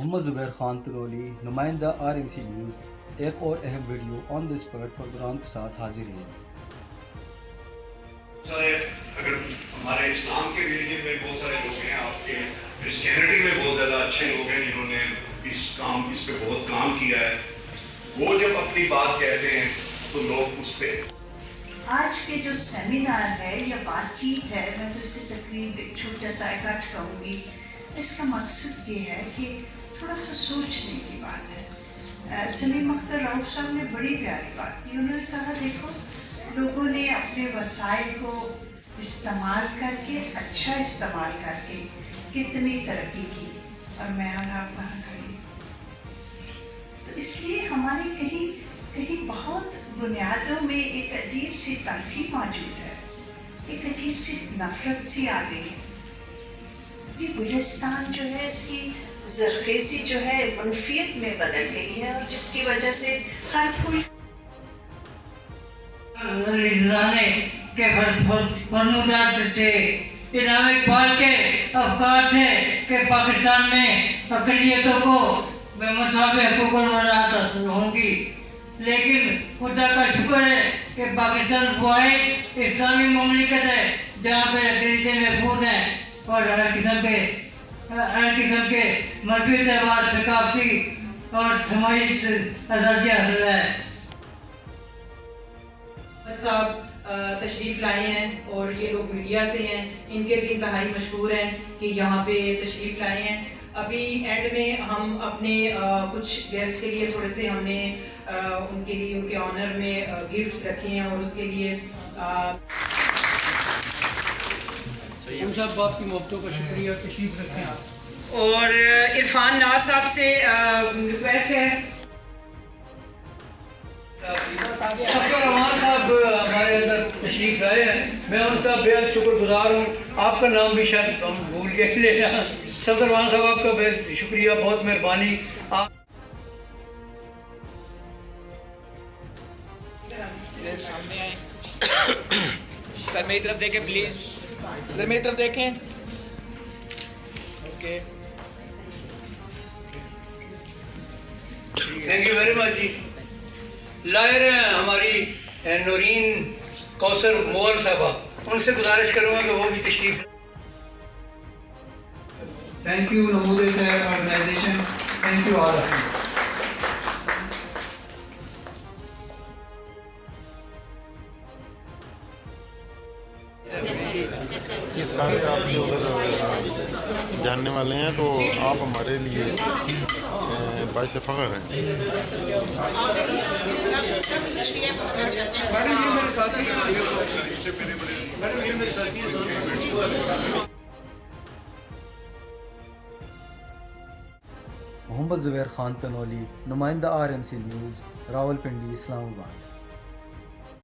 محمد زبیر خان تنولی نمائندہ RMC news ایک اور اہم video on the spot program کے ساتھ حاضر ہیں۔ اگر ہمارے اسلام کے ریلیجن میں بہت سارے لوگ ہیں، آپ کے کرسچینٹی میں بہت زیادہ اچھے لوگ ہیں جنہوں نے اس پہ بہت کام کیا ہے، وہ جب اپنی بات کہتے ہیں تو لوگ اس پہ آج کے جو سیمینار ہے یا بات چیت ہے، میں تو اسے تقریب ایک چھوٹا سا اکٹھ کہوں گی۔ اس کا مقصد یہ ہے کہ تھوڑا سا سوچنے کی بات ہے۔ سلیم اختر رؤف صاحب نے بڑی پیاری بات کی، انہوں نے کہا دیکھو لوگوں نے اپنے وسائل کو استعمال کر کے، اچھا استعمال کر کے کتنی ترقی کی، اور میں اور آپ کہاں کھڑی۔ تو اس لیے ہماری کہیں بہت بنیادوں میں ایک عجیب سی تلخی موجود ہے، ایک عجیب سی نفرت سی آ گئی ہے۔ یہ گلستان جو ہے، اس کی زرخیزی جو ہے منفیت میں بدل گئی ہے، اور جس کی وجہ سے ہر پھول کے فرمودات تھے، انعام اقبال کے افکار تھے کہ پاکستان میں اقلیتوں کو بے مطابق حقوق المراعات حاصل ہوں گی، لیکن خدا کا شکر ہے کہ پاکستان واحد اسلامی مملکت ہے جہاں پہ اقلیتیں محفوظ ہیں اور ہر قسم کے مذہبی تہوار، ثقافتی اور سماجی آزادی حاصل ہے۔ صاحب تشریف لائے ہیں اور یہ لوگ میڈیا سے ہیں، ان کے بھی انتہائی مشہور ہیں کہ یہاں پہ تشریف لائے ہیں۔ ابھی اینڈ میں ہم اپنے کچھ گیسٹ کے لیے تھوڑے سے ہم نے ان کے لیے ان کے آنر میں گفٹس رکھے ہیں، اور اس کے لیے ہم سب آپ کی محبتوں کا شکریہ، تشریف رکھیں آپ۔ اور عرفان ناز صاحب سے ریکویسٹ ہے۔ صفدر رحمان صاحب ہمارے اندر تشریف لائے ہیں، میں ان کا بےحد شکر گزار ہوں۔ آپ کا نام بھی شاید ہم بھول گئے لینا۔ صفدر رحمان صاحب آپ کا بہت شکریہ، بہت مہربانی۔ آپ سر میری طرف دیکھیں پلیز، سر میری طرف دیکھیں۔ Okay, thank you very much جی۔ لائے رہے ہیں ہماری نورین کوثر مغل صاحبہ، ان سے گزارش کروں گا کہ وہ بھی تشریف۔ Thank you Namoode sir, organization. Thank you all of you. یہ سارے آپ کے ادھر جاننے والے ہیں، تو آپ ہمارے لیے باعث فخر ہیں۔ محمد زبیر خان تنولی نمائندہ RMC نیوز راولپنڈی، اسلام آباد۔